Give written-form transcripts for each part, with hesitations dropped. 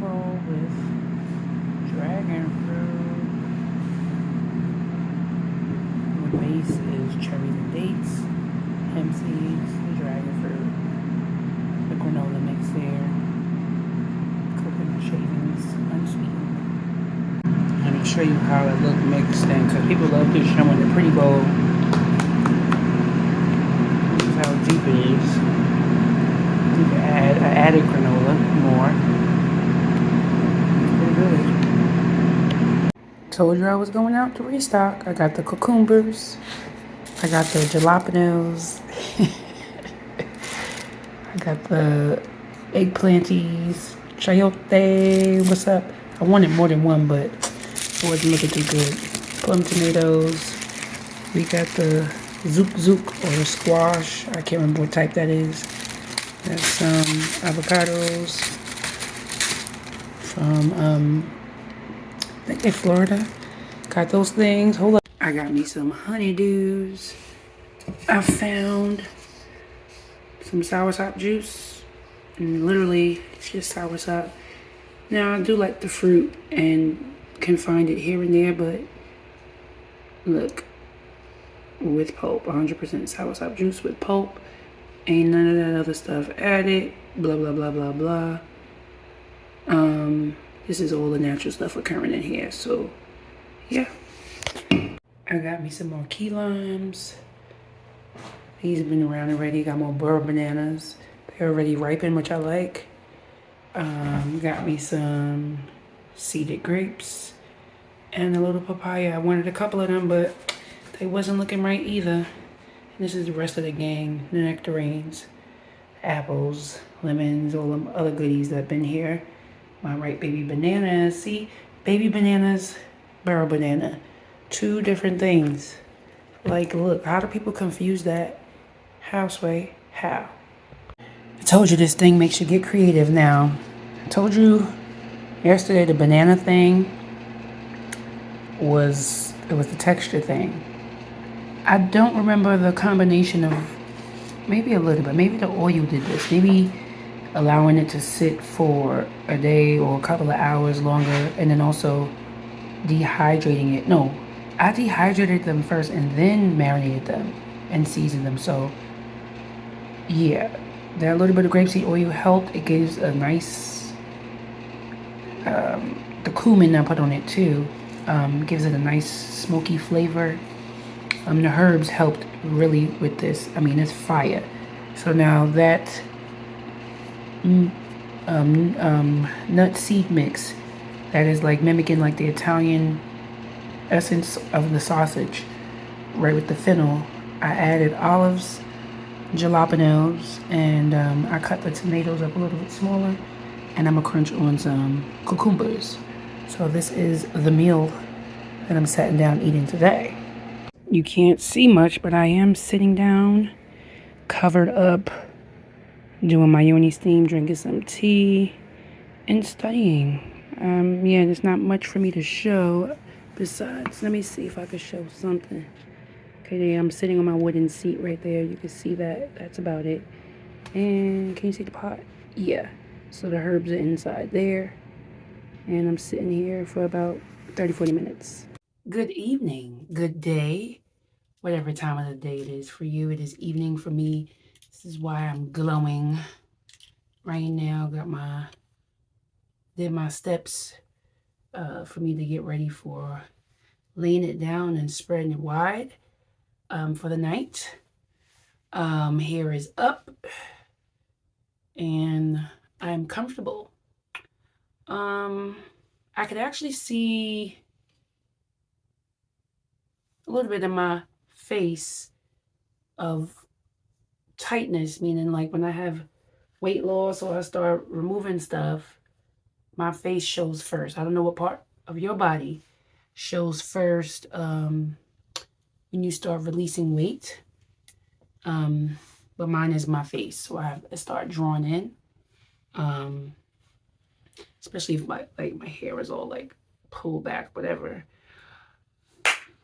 bowl with dragon fruit. The base is cherries and dates, hemp seeds, the dragon fruit, the granola mix there, coconut shavings, unsweetened. Let me show you how it looked mixed in, because people love to show in the pretty bowl. This is how deep it is. You can add, I added granola more. It's pretty good. Told you I was going out to restock. I got the cucumbers. I got the jalapenos. I got the eggplanties. Chayote. What's up? I wanted more than one, but it wasn't looking too good. Plum tomatoes. We got the zook or squash. I can't remember what type that is. That's some avocados from I think they're Florida. Got those things. Hold up. I got me some honeydews. I found some soursop juice. And literally it's just soursop. Now I do like the fruit and can find it here and there, but look, with pulp, 100% soursop juice with pulp. Ain't none of that other stuff added. Blah blah blah blah blah. This is all the natural stuff occurring in here. So yeah. I got me some more key limes. These have been around already. Got more burro bananas. They're already ripened, which I like. Got me some seeded grapes and a little papaya. I wanted a couple of them, but they wasn't looking right either. And this is the rest of the gang. The nectarines, apples, lemons, all them other goodies that have been here. My ripe baby bananas. See, baby bananas, burro banana. Two different things. Like, look, how do people confuse that? Houseway, how? I told you this thing makes you get creative now. I told you yesterday the banana thing it was the texture thing. I don't remember the combination of, maybe a little bit, maybe the oil did this. Maybe allowing it to sit for a day or a couple of hours longer, and then also dehydrating it. No, I dehydrated them first and then marinated them and seasoned them. So yeah, that little bit of grapeseed oil helped. It gives a nice, the cumin I put on it too, gives it a nice smoky flavor. The herbs helped really with this. I mean, it's fire. So now that nut seed mix that is like mimicking like the Italian essence of the sausage, right with the fennel, I added olives, jalapenos, and I cut the tomatoes up a little bit smaller, and I'm gonna crunch on some cucumbers. So this is the meal that I'm sitting down eating today. You can't see much, but I am sitting down, covered up, doing my yoni steam, drinking some tea, and studying. Yeah, there's not much for me to show. Besides, let me see if I could show something. Okay, there, I'm sitting on my wooden seat right there. You can see that. That's about it. And can you see the pot? Yeah. So the herbs are inside there. And I'm sitting here for about 30-40 minutes. Good evening. Good day. Whatever time of the day it is for you, it is evening for me. This is why I'm glowing right now. Did my steps for me to get ready for laying it down and spreading it wide for the night. Hair is up and I'm comfortable. I could actually see a little bit of my face of tightness, meaning like when I have weight loss or I start removing stuff, my face shows first. I don't know what part of your body shows first when you start releasing weight. But mine is my face, so I start drawing in. Especially if my hair is all like pulled back, whatever.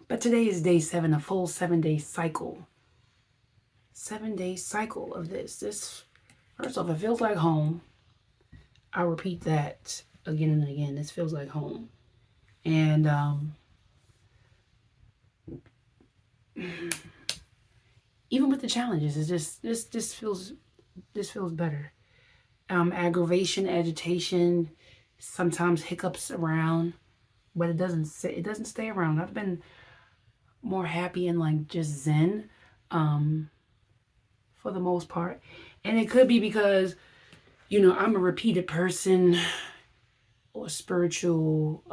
But today is day 7, a full 7-day cycle. 7-day cycle of this. This, first off, it feels like home. I'll repeat that. again and again. This feels like home. And even with the challenges, it's just this feels better. Aggravation, agitation, sometimes hiccups around, but it doesn't stay around. I've been more happy and like just zen, for the most part. And it could be because, I'm a repeated person or spiritual,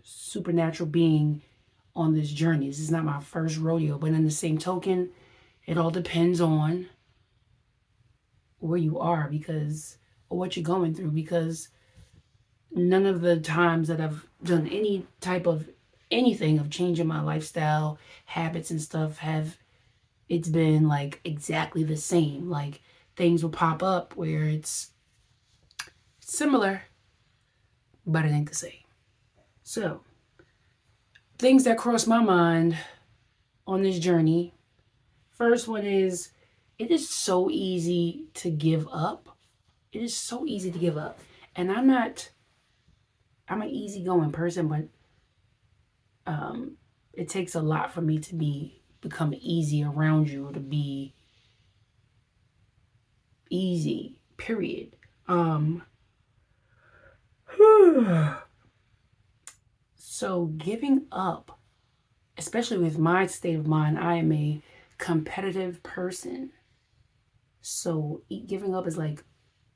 supernatural being on this journey. This is not my first rodeo, but in the same token, it all depends on where you are or what you're going through, because none of the times that I've done any type of anything of changing my lifestyle, habits and stuff it's been like exactly the same. Like things will pop up where it's similar, but it ain't the same. So, things that cross my mind on this journey. First one is, it is so easy to give up. It is so easy to give up. And I'm an easygoing person, but it takes a lot for me to become easy around you, or to be easy, period. So giving up, especially with my state of mind, I am a competitive person. So giving up is like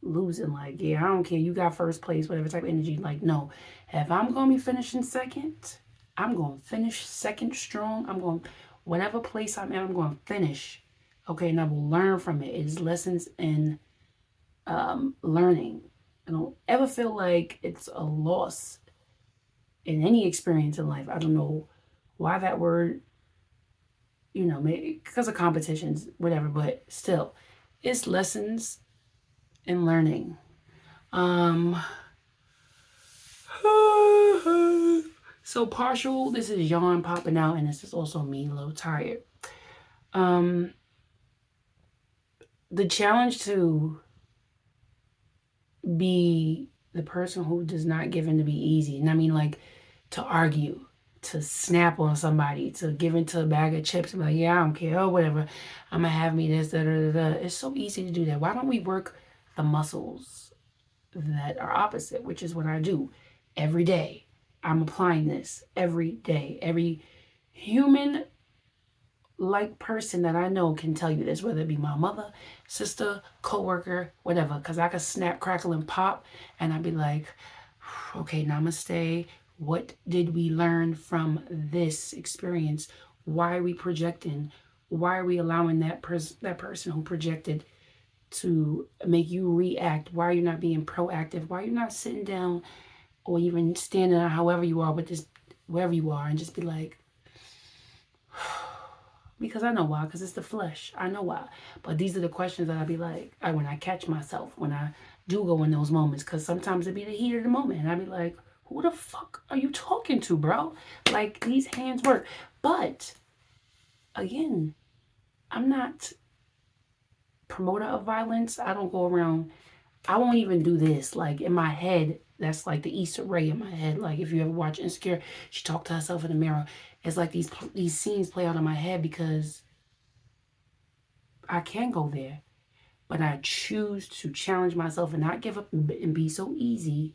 losing. Like, yeah, I don't care. You got first place, whatever type of energy. Like, no. If I'm going to be finishing second, I'm going to finish second strong. Whatever place I'm in, I'm going to finish. Okay, and I will learn from it. It's lessons in learning. I don't ever feel like it's a loss in any experience in life. I don't know why that word, maybe because of competitions, whatever, but still, it's lessons in learning. So partial, this is yawn popping out, and this is also me a little tired. The challenge to be the person who does not give in to be easy. And I mean, like, to argue, to snap on somebody, to give into a bag of chips and be like, yeah, I don't care, or whatever. I'm going to have me this, da, da, da, da. It's so easy to do that. Why don't we work the muscles that are opposite, which is what I do every day. I'm applying this every day. Every human like person that I know can tell you this, whether it be my mother, sister, coworker, whatever, because I could snap, crackle, and pop, and I'd be like, okay, namaste. What did we learn from this experience? Why are we projecting? Why are we allowing that person who projected to make you react? Why are you not being proactive? Why are you not sitting down or even standing however you are with this, wherever you are, and just be like, because I know why, because it's the flesh. I know why. But these are the questions that I be like, when I catch myself, when I do go in those moments, because sometimes it be the heat of the moment, and I be like, who the fuck are you talking to, bro? Like, these hands work. But, again, I'm not promoter of violence. I don't go around, I won't even do this. Like, in my head, that's like the Issa Rae in my head. Like, if you ever watch Insecure, she talked to herself in the mirror. It's like these scenes play out in my head because I can go there, but I choose to challenge myself and not give up and be so easy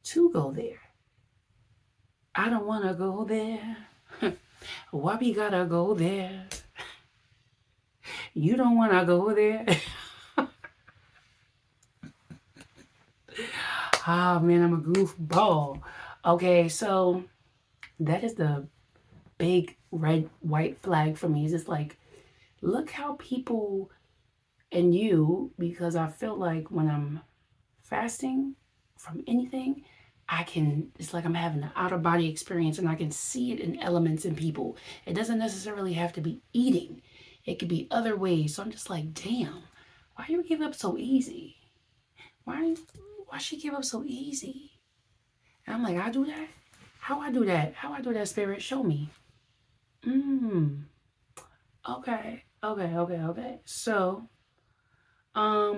to go there. I don't want to go there. Why we gotta go there? You don't want to go there. Oh man, I'm a goofball. Okay, so that is the big red, white flag for me. It's just like, look how people and you, because I feel like when I'm fasting from anything, it's like I'm having an out of body experience, and I can see it in elements in people. It doesn't necessarily have to be eating. It could be other ways. So I'm just like, damn, why you give up so easy? Why she give up so easy? And I'm like, I do that? How I do that? How I do that, Spirit? Show me. Okay. So, I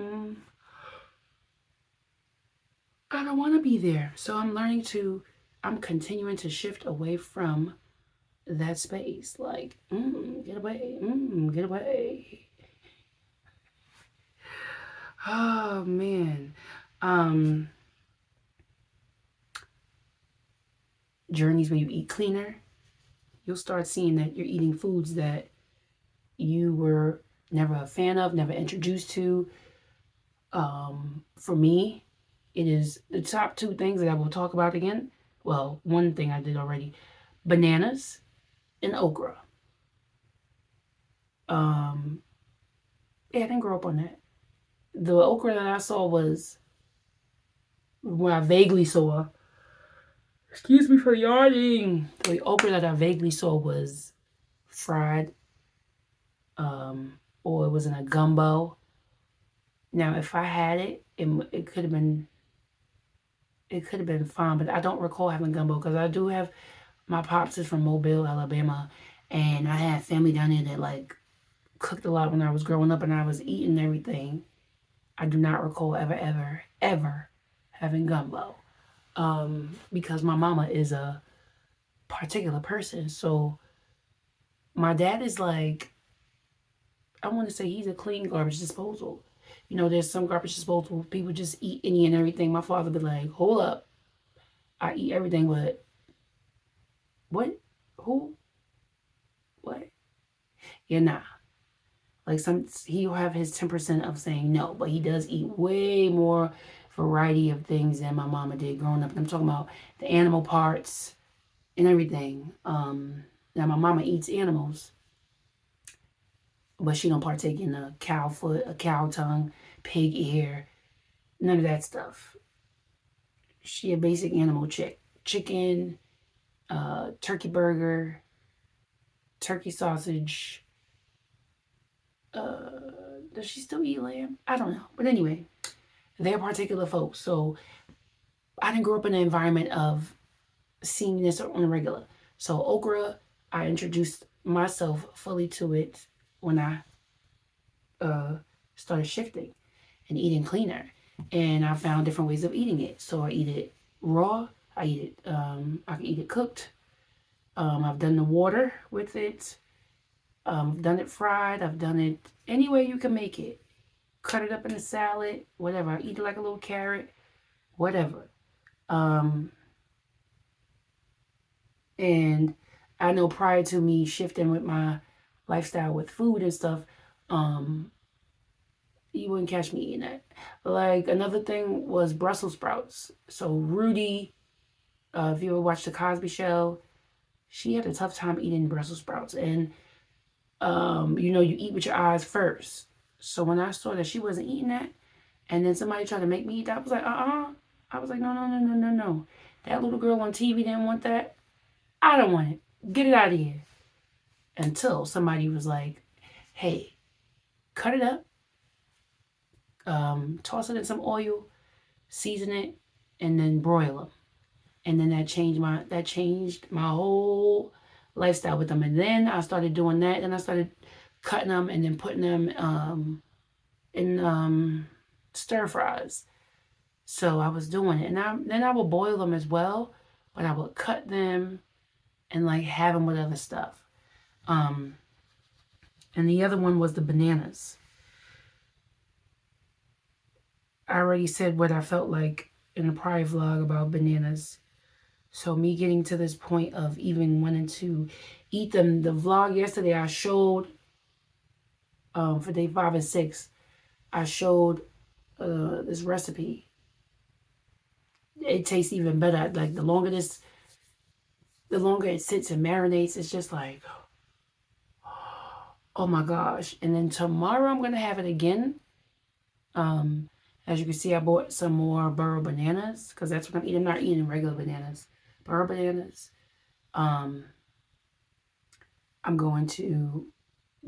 don't want to be there. So I'm continuing to shift away from that space. Like, get away, get away. Oh man. Journeys where you eat cleaner, you'll start seeing that you're eating foods that you were never a fan of, never introduced to. For me, it is the top two things that I will talk about again. Well, one thing I did already: bananas and okra. Yeah, I didn't grow up on that. The okra that I saw was what I vaguely saw. Excuse me for yawning. The okra that I vaguely saw was fried, or it was in a gumbo. Now, if I had it could have been fine, but I don't recall having gumbo because I do have my pops is from Mobile, Alabama, and I had family down there that like cooked a lot when I was growing up and I was eating everything. I do not recall ever having gumbo. Because my mama is a particular person. So my dad is like, I want to say he's a clean garbage disposal. You know, there's some garbage disposal people just eat any and everything. My father be like, hold up, I eat everything, but what? Who? What? Yeah, nah. Like he'll have his 10% of saying no, but he does eat way more variety of things than my mama did growing up. And I'm talking about the animal parts and everything. Now my mama eats animals, but she don't partake in a cow foot, a cow tongue, pig ear, none of that stuff. She a basic animal chick. Chicken, turkey burger, turkey sausage. Does she still eat lamb? I don't know. But anyway, they're particular folks. So I didn't grow up in an environment of seeing this on a regular. So okra, I introduced myself fully to it when I started shifting and eating cleaner. And I found different ways of eating it. So I eat it raw. I eat it. I can eat it cooked. I've done the water with it. I've done it fried. I've done it any way you can make it. Cut it up in a salad, whatever. I eat it like a little carrot, whatever. And I know prior to me shifting with my lifestyle with food and stuff, you wouldn't catch me eating that. Like another thing was Brussels sprouts. So Rudy, if you ever watched the Cosby Show, she had a tough time eating Brussels sprouts. And you eat with your eyes first. So when I saw that she wasn't eating that, and then somebody tried to make me eat that, I was like, I was like, no. That little girl on TV didn't want that. I don't want it. Get it out of here. Until somebody was like, hey, cut it up, toss it in some oil, season it, and then broil them. And then that changed my whole lifestyle with them. And then I started doing that. And I started cutting them and then putting them in stir fries. So I was doing it. And then I would boil them as well. But I would cut them and like have them with other stuff. And the other one was the bananas. I already said what I felt like in the prior vlog about bananas. So me getting to this point of even wanting to eat them. The vlog yesterday I showed, for day 5 and 6, I showed this recipe. It tastes even better. Like the longer it sits and marinates, it's just like, oh my gosh. And then tomorrow I'm going to have it again. As you can see, I bought some more burro bananas because that's what I'm eating. I'm not eating regular bananas. Burro bananas. I'm going to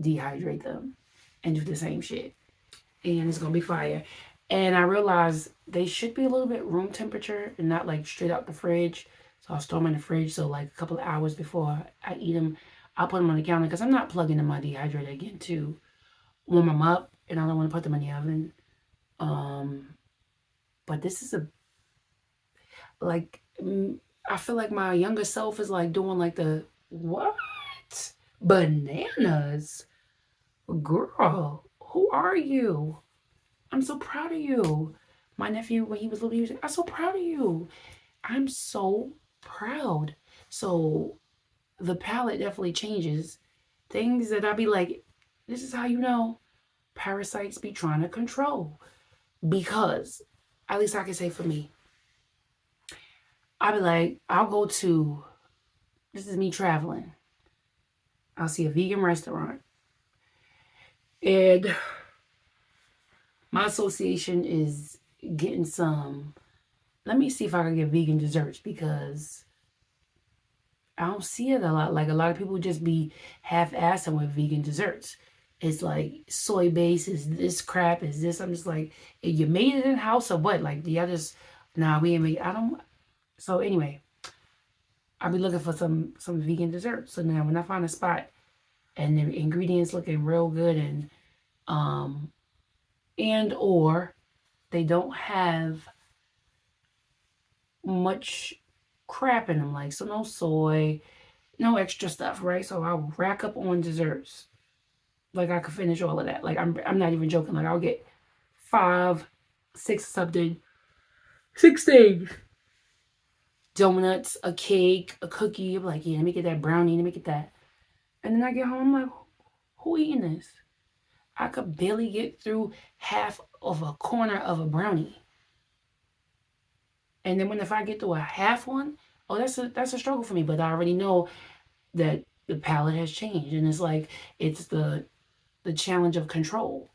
dehydrate them and do the same shit. And it's going to be fire. And I realized they should be a little bit room temperature and not like straight out the fridge. So I'll store them in the fridge. So like a couple of hours before I eat them, I'll put them on the counter because I'm not plugging in my dehydrator again to warm them up. And I don't want to put them in the oven. But this is Like, I feel like my younger self is like doing like the, what? Bananas? Girl, who are you? I'm so proud of you. My nephew, when he was little, he was like, I'm so proud of you. I'm so proud. So the palette definitely changes. Things that I'll be like, this is how you know parasites be trying to control. Because, at least I can say for me, I'll be like, I'll go to, this is me traveling. I'll see a vegan restaurant. And my association is getting some, let me see if I can get vegan desserts because I don't see it a lot. Like a lot of people just be half-assing with vegan desserts. It's like soy base is this crap, is this. I'm just like, you made it in house or what? Like, do y'all just, nah, we ain't make, I don't. So anyway, I'll be looking for some vegan desserts. So now when I find a spot and the ingredients looking real good and or they don't have much crap in them, like so no soy, no extra stuff, right? So I'll rack up on desserts. Like I could finish all of that. Like I'm not even joking. Like I'll get 5, 6 something, 6 things. Donuts, a cake, a cookie. I'm like, yeah, let me get that brownie, let me get that. And then I get home, I'm like, who eating this? I could barely get through half of a corner of a brownie. And then if I get to a half one, oh, that's a struggle for me. But I already know that the palate has changed, and it's like it's the challenge of control.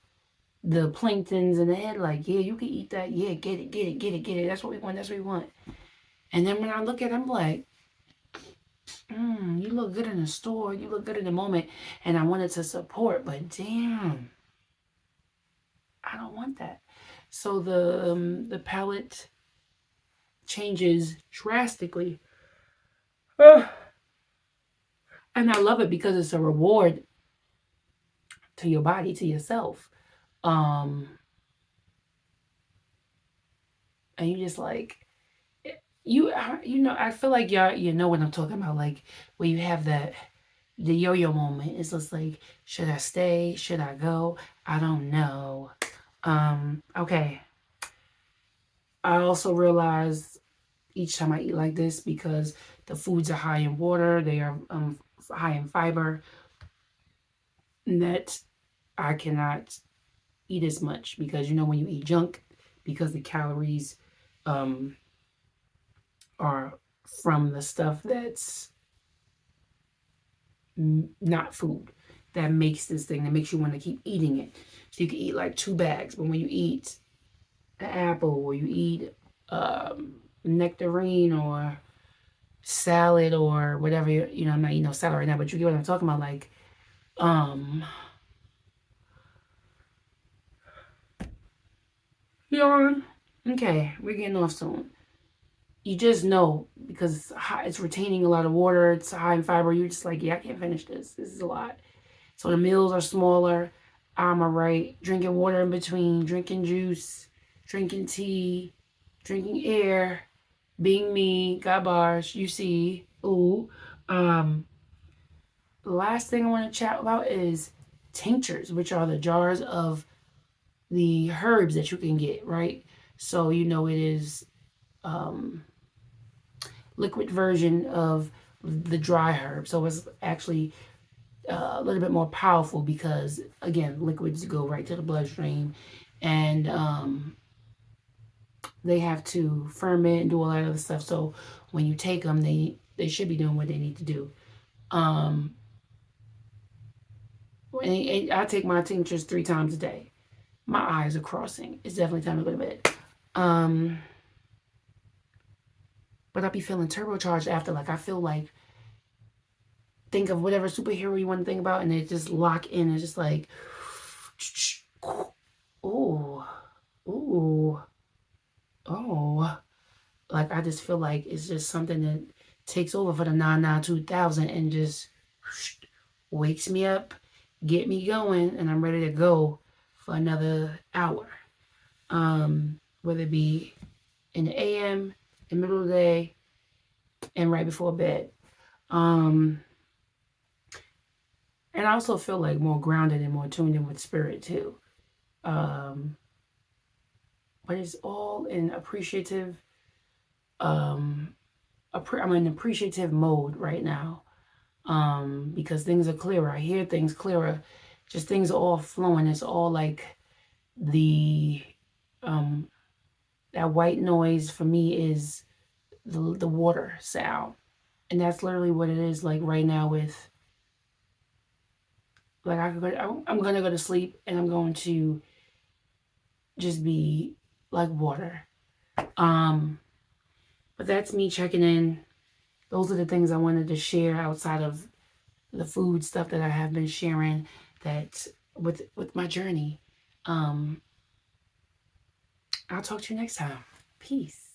The planktons in the head, like, yeah, you can eat that. Yeah, get it, get it, get it, get it. That's what we want. That's what we want. And then when I look at it, I'm like, you look good in the store. You look good in the moment. And I wanted to support, but damn, I don't want that. So the palate changes drastically. And I love it because it's a reward to your body, to yourself. And you just like, you know, I feel like y'all, you know what I'm talking about. Like where you have the yo-yo moment. It's just like, should I stay? Should I go? I don't know. Okay. I also realize each time I eat like this, because the foods are high in water, they are high in fiber, that I cannot eat as much, because you know when you eat junk, because the calories are from the stuff that's not food, that makes this thing, that makes you want to keep eating it. So you can eat like 2 bags, but when you eat an apple or you eat nectarine or salad or whatever, you know, I'm not eating no salad right now, but you get what I'm talking about. Like, yawn. Okay, we're getting off soon. You just know because it's retaining a lot of water. It's high in fiber. You're just like, yeah, I can't finish this. This is a lot. So the meals are smaller. I'm alright. Drinking water in between. Drinking juice. Drinking tea. Drinking air. Being me. God bars. You see. Ooh. The last thing I want to chat about is tinctures, which are the jars of the herbs that you can get, right? So you know it is liquid version of the dry herb. So it's actually a little bit more powerful because, again, liquids go right to the bloodstream, and they have to ferment and do all that other stuff. So when you take them, they should be doing what they need to do. And I take my tinctures 3 times a day. My eyes are crossing. It's definitely time to go to bed. But I'll be feeling turbocharged after. Like I feel like, think of whatever superhero you want to think about, and it just lock in. It's just like, ooh, ooh, oh. Like I just feel like it's just something that takes over for the 992,000 and just wakes me up, get me going, and I'm ready to go for another hour. Whether it be in the AM, in the middle of the day, and right before bed. And I also feel like more grounded and more tuned in with spirit too. But it's all in appreciative. I'm in appreciative mode right now. Because things are clearer. I hear things clearer. Just things are all flowing. It's all like the that white noise for me is the water sound. And that's literally what it is like right now with like I'm gonna go to sleep and I'm going to just be like water. But that's me checking in. Those are the things I wanted to share outside of the food stuff that I have been sharing that with my journey. I'll talk to you next time. Peace.